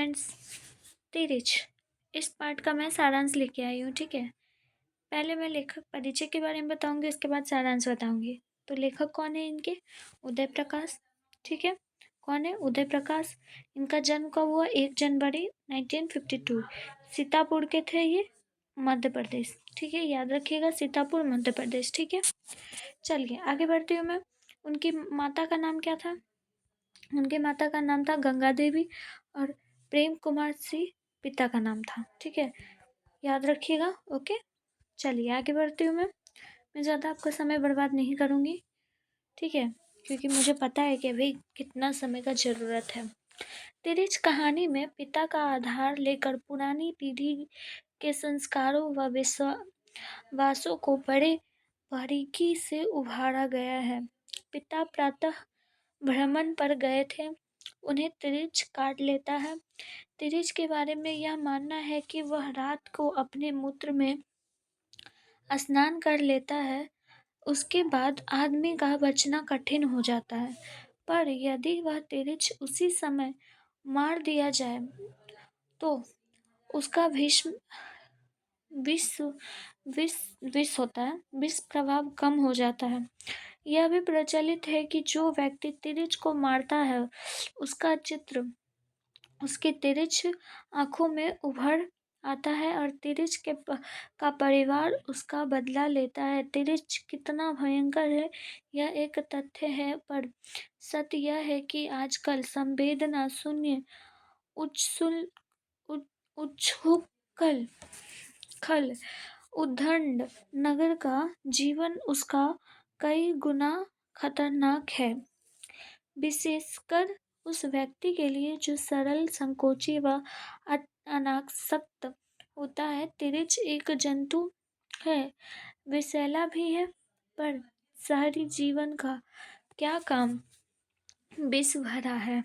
Friends, Tirich इस part का मैं सारांश लेके आई हूँ। ठीक है, पहले मैं लेखक परिचय के बारे में बताऊंगी, उसके बाद सारांश बताऊंगी। तो लेखक कौन है इनके? उदय प्रकाश। ठीक है, कौन है? उदय प्रकाश। इनका जन्म कब हुआ? 1 जनवरी 1952। सीतापुर के थे ये, मध्य प्रदेश। ठीक है, याद रखिएगा, सीतापुर मध्य प्रदेश। ठीक है, चलिए आगे बढ़ती हूँ मैं। उनकी माता का नाम क्या था? उनके माता का नाम था गंगा देवी और प्रेम कुमार सिंह पिता का नाम था। ठीक है, याद रखिएगा। ओके, चलिए आगे बढ़ती हूँ मैं ज़्यादा आपका समय बर्बाद नहीं करूँगी। ठीक है, क्योंकि मुझे पता है कि अभी कितना समय का ज़रूरत है। तिरिच कहानी में पिता का आधार लेकर पुरानी पीढ़ी के संस्कारों व विश्वासों को बड़े बारीकी से उभारा गया है। पिता प्रातः भ्रमण पर गए थे, उन्हें तिरिच काट लेता है। तिरिच के बारे में यह मानना है कि वह रात को अपने मूत्र में स्नान कर लेता है, उसके बाद आदमी का बचना कठिन हो जाता है। पर यदि वह तिरिच उसी समय मार दिया जाए तो उसका भीष्म विष विष विष होता है, विष प्रभाव कम हो जाता है। यह भी प्रचलित है कि जो व्यक्ति तिरिच को मारता है उसका चित्र उसकी तिरिच आंखों में उभर आता है और तिरिच का परिवार उसका बदला लेता है। तिरिच कितना भयंकर है यह एक तथ्य है, पर सत्य यह है कि आजकल संवेदना शून्य उच्छृंखल उच्छृंखल खल उद्दंड नगर का जीवन उसका कई गुना खतरनाक है, विशेषकर उस व्यक्ति के लिए जो सरल, संकोची व अनासक्त होता है। तिरिच एक जंतु है, विषैला भी है, पर शहरी जीवन का क्या काम विष भरा है।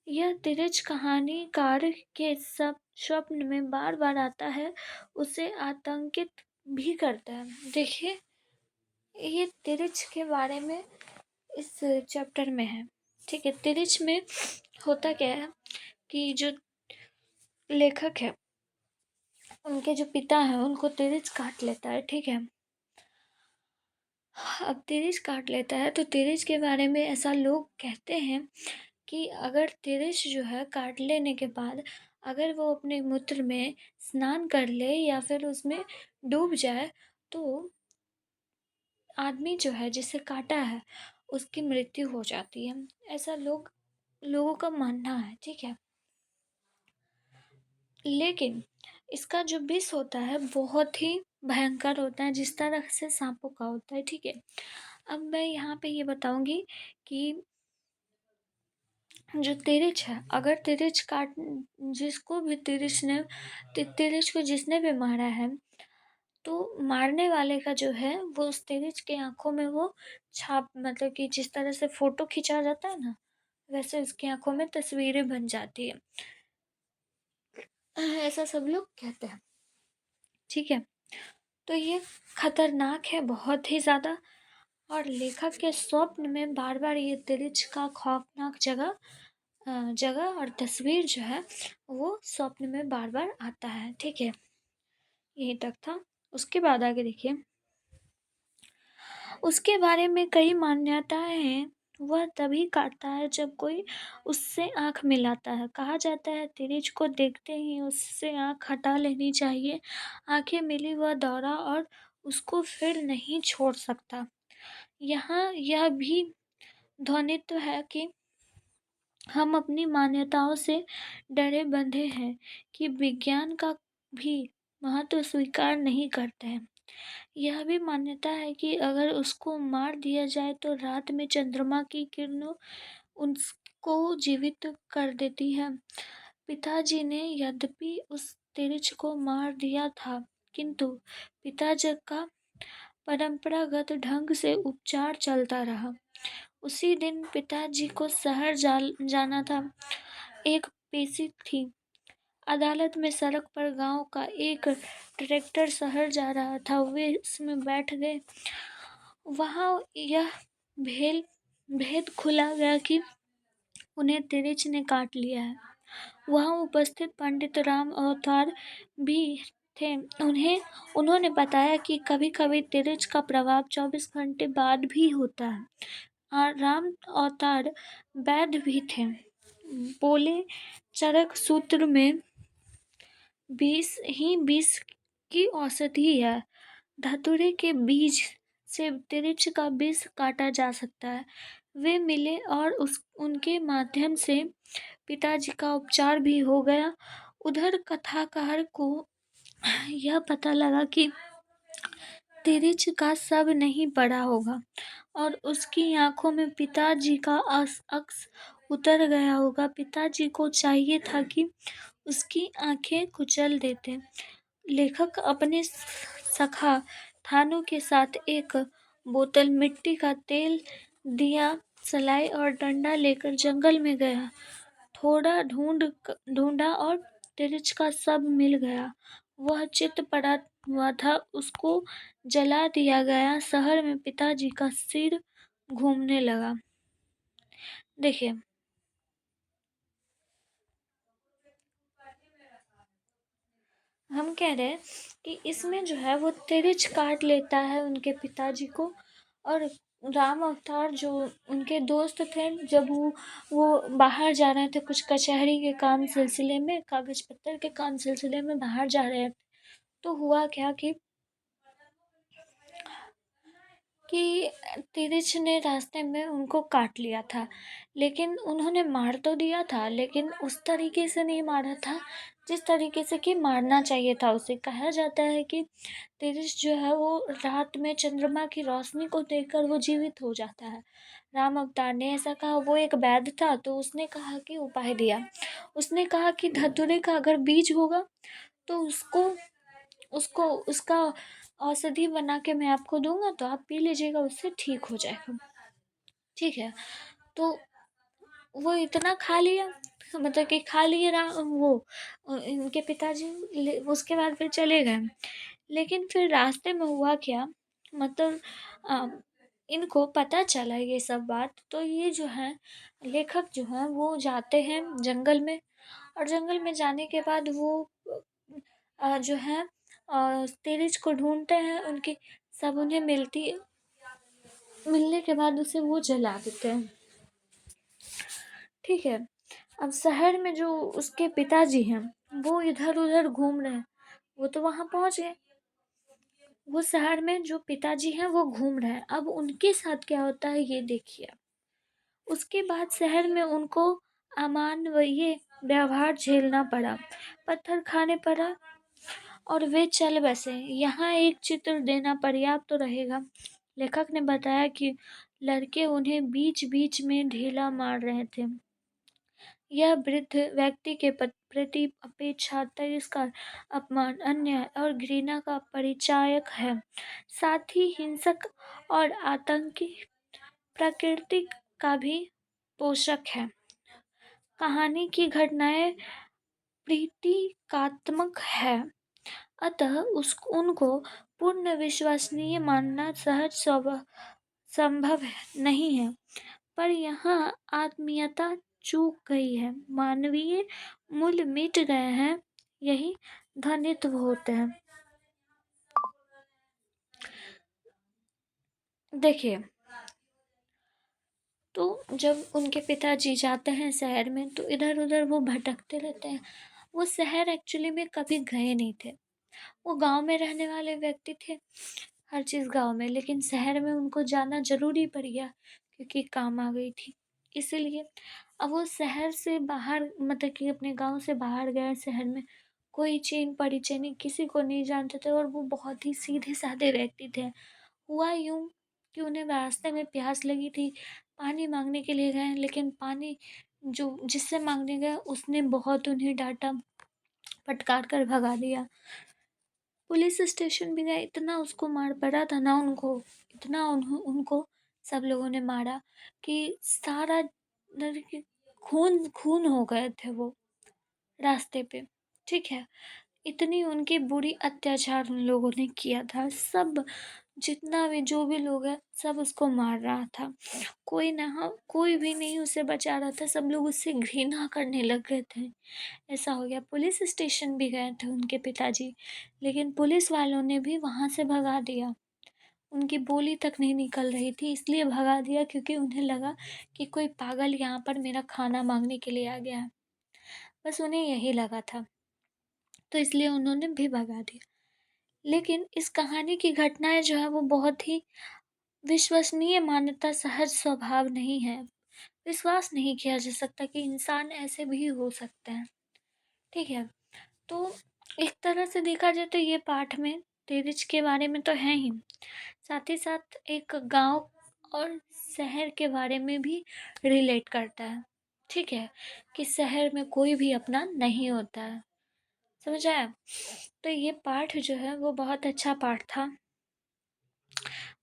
यह तिरिच कहानीकार के सब स्वप्न में बार बार आता है, उसे आतंकित भी करता है। देखिए, ये तिरिच के बारे में इस चैप्टर में है। ठीक है, तिरिच में होता क्या है कि जो लेखक है उनके जो पिता है उनको तिरिच काट लेता है। ठीक है, अब तिरिच काट लेता है तो तिरिच के बारे में ऐसा लोग कहते हैं कि अगर तिरिच जो है काट लेने के बाद अगर वो अपने मूत्र में स्नान कर ले या फिर उसमें डूब जाए तो आदमी जो है जिसे काटा है उसकी मृत्यु हो जाती है। ऐसा लोगों का मानना है। ठीक है, लेकिन इसका जो विष होता है बहुत ही भयंकर होता है, जिस तरह से सांपों का होता है। ठीक है, अब मैं यहाँ पे ये बताऊंगी कि जो तिरिच है, अगर तिरिच काट जिसको भी तिरिच ने तिरिच को जिसने भी मारा है तो मारने वाले का जो है वो उस तिरिच के आंखों में वो छाप, मतलब कि जिस तरह से फोटो खींचा जाता है ना, वैसे उसकी आंखों में तस्वीरें बन जाती है। ऐसा सब लोग कहते हैं। ठीक है, तो ये खतरनाक है बहुत ही ज़्यादा, और लेखक के स्वप्न में बार बार ये तिरिच का खौफनाक जगह और तस्वीर जो है वो स्वप्न में बार बार आता है। ठीक है, यही तक था। उसके बाद आगे देखिए, उसके बारे में कई मान्यताएं हैं। वह तभी काटता है जब कोई उससे आंख मिलाता है। कहा जाता है तिरिच को देखते ही उससे आंख हटा लेनी चाहिए, आंखें मिली वह दौड़ा और उसको फिर नहीं छोड़ सकता। यहाँ यह भी ध्वनित है कि हम अपनी मान्यताओं से डरे बंधे हैं कि विज्ञान का भी महत्व स्वीकार नहीं करते हैं। यह भी मान्यता है कि अगर उसको मार दिया जाए तो रात में चंद्रमा की किरणों उसको जीवित कर देती है। पिताजी ने यद्यपि उस तिरिच को मार दिया था, किंतु पिताजी का परंपरागत ढंग से उपचार चलता रहा। उसी दिन पिताजी को शहर जाना था। एक पेशी थी अदालत में। सड़क पर गांव का एक ट्रैक्टर शहर जा रहा था, वे उसमें बैठ गए। वहां यह भेद खुला गया कि उन्हें तिरिच ने काट लिया है। वहाँ उपस्थित पंडित राम अवतार भी थे। उन्होंने बताया कि कभी कभी तिरछ का प्रभाव 24 घंटे बाद भी होता है। और राम अवतार वैद्य भी थे। बोले चरक सूत्र में 20 की औषधि है। धतूरे के बीज से तिरछ का विष काटा जा सकता है। वे मिले और उनके माध्यम से पिताजी का उपचार भी हो गया। उधर कथाकार को यह पता लगा कि तिरछ का सब नहीं पड़ा होगा और उसकी आंखों में पिताजी का अक्स उतर गया होगा। पिताजी को चाहिए था कि उसकी आंखें कुचल देते। लेखक अपने सखा थानू के साथ एक बोतल मिट्टी का तेल, दिया, सलाई और डंडा लेकर जंगल में गया। थोड़ा ढूंढा और तिरछ का सब मिल गया। वह चित पड़ा हुआ था, उसको जला दिया गया। शहर में पिताजी का सिर घूमने लगा। देखिए, हम कह रहे हैं कि इसमें जो है वो तिरछ काट लेता है उनके पिताजी को। और राम अवतार जो उनके दोस्त थे, जब वो बाहर जा रहे थे कुछ कचहरी के काम सिलसिले में, कागज पत्तर के काम सिलसिले में बाहर जा रहे थे, तो हुआ क्या कि तिरछ ने रास्ते में उनको काट लिया था। लेकिन उन्होंने मार तो दिया था, लेकिन उस तरीके से नहीं मारा था जिस तरीके से कि मारना चाहिए था उसे। कहा जाता है कि तिरछ जो है वो रात में चंद्रमा की रोशनी को देखकर वो जीवित हो जाता है। राम अवतार ने ऐसा कहा। वो एक वैद्य था, तो उसने कहा कि उपाय दिया। उसने कहा कि धतूरे का अगर बीज होगा तो उसको उसको उसका औषधि बना के मैं आपको दूंगा, तो आप पी लीजिएगा, उससे ठीक हो जाएगा। ठीक है। तो वो इतना खा लिया, मतलब कि खा लिए वो इनके पिताजी। उसके बाद फिर चले गए। लेकिन फिर रास्ते में हुआ क्या, मतलब अ, इनको पता चला ये सब बात। तो ये जो है लेखक जो है वो जाते हैं जंगल में। और जंगल में जाने के बाद वो जो है तिरछ को ढूंढते हैं। उनकी सब उन्हें मिलने के बाद उसे वो जला देते हैं। ठीक है। अब शहर में जो उसके पिताजी हैं वो इधर उधर घूम रहे हैं। वो तो वहां पहुंच गए। वो शहर में जो पिताजी हैं वो घूम रहे हैं। अब उनके साथ क्या होता है ये देखिए। उसके बाद शहर में उनको अमानवीय व्यवहार झेलना पड़ा, पत्थर खाने पड़ा और वे चल बसे। यहाँ एक चित्र देना पर्याप्त तो रहेगा। लेखक ने बताया कि लड़के उन्हें बीच बीच में ढीला मार रहे थे। यह वृद्ध व्यक्ति के प्रति अपेक्षा, तिरस्कार, अपमान, अन्याय और घृणा का परिचायक है। साथ ही हिंसक और आतंकी प्रकृति का भी पोषक है। कहानी की घटनाएं प्रतीकात्मक है, अतः उनको पूर्ण विश्वसनीय मानना सहज संभव नहीं है। पर यहाँ आत्मीयता चूक गई है, मानवीय मूल्य मिट गए हैं, यही घनित्व होते हैं। देखिए, तो जब उनके पिताजी जाते हैं शहर में तो इधर उधर वो भटकते रहते हैं। वो शहर एक्चुअली में कभी गए नहीं थे। वो गांव में रहने वाले व्यक्ति थे, हर चीज़ गांव में। लेकिन शहर में उनको जाना ज़रूरी पड़ गया क्योंकि काम आ गई थी, इसीलिए। अब वो शहर से बाहर, मतलब कि अपने गांव से बाहर गए शहर में। कोई चीन परिचय नहीं, किसी को नहीं जानते थे और वो बहुत ही सीधे साधे व्यक्ति थे। हुआ यूं कि उन्हें रास्ते में प्यास लगी थी, पानी मांगने के लिए गए। लेकिन पानी जो जिससे मांगने गए उसने बहुत उन्हें डांटा, फटकार कर भगा दिया। पुलिस स्टेशन भी गए, इतना उसको मार पड़ा था ना उनको, इतना उनको सब लोगों ने मारा कि सारा लड़के खून खून हो गए थे वो रास्ते पे। ठीक है। इतनी उनकी बुरी अत्याचार उन लोगों ने किया था। सब जितना भी जो भी लोग हैं सब उसको मार रहा था। कोई भी नहीं उसे बचा रहा था, सब लोग उससे घृणा करने लग गए थे। ऐसा हो गया, पुलिस स्टेशन भी गए थे उनके पिताजी, लेकिन पुलिस वालों ने भी वहाँ से भगा दिया। उनकी बोली तक नहीं निकल रही थी, इसलिए भगा दिया क्योंकि उन्हें लगा कि कोई पागल यहाँ पर मेरा खाना मांगने के लिए आ गया है। बस उन्हें यही लगा था, तो इसलिए उन्होंने भी भगा दिया। लेकिन इस कहानी की घटनाएं जो है वो बहुत ही विश्वसनीय, मान्यता सहज स्वभाव नहीं है। विश्वास नहीं किया जा सकता कि इंसान ऐसे भी हो सकते हैं। ठीक है, तो एक तरह से देखा जाए तो ये पाठ में तेरिच के बारे में तो है ही, साथ ही साथ एक गांव और शहर के बारे में भी रिलेट करता है। ठीक है, कि शहर में कोई भी अपना नहीं होता है। समझ आया? तो ये पाठ जो है वो बहुत अच्छा पाठ था।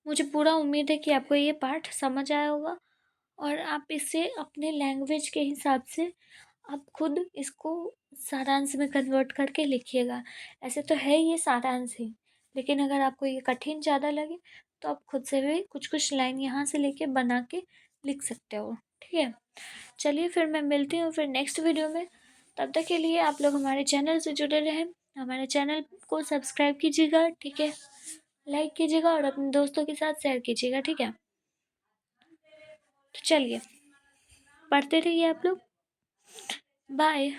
मुझे पूरा उम्मीद है कि आपको ये पाठ समझ आया होगा और आप इसे अपने लैंग्वेज के हिसाब से आप खुद इसको सारांश में कन्वर्ट करके लिखिएगा। ऐसे तो है ये सारांश ही, लेकिन अगर आपको ये कठिन ज़्यादा लगे तो आप खुद से भी कुछ कुछ लाइन यहाँ से लेके बना के लिख सकते हो। ठीक है, चलिए फिर मैं मिलती हूँ फिर नेक्स्ट वीडियो में। तब तक के लिए आप लोग हमारे चैनल से जुड़े रहें, हमारे चैनल को सब्सक्राइब कीजिएगा। ठीक है, लाइक कीजिएगा और अपने दोस्तों के साथ शेयर कीजिएगा। ठीक है, तो चलिए पढ़ते रहिए आप लोग। बाय।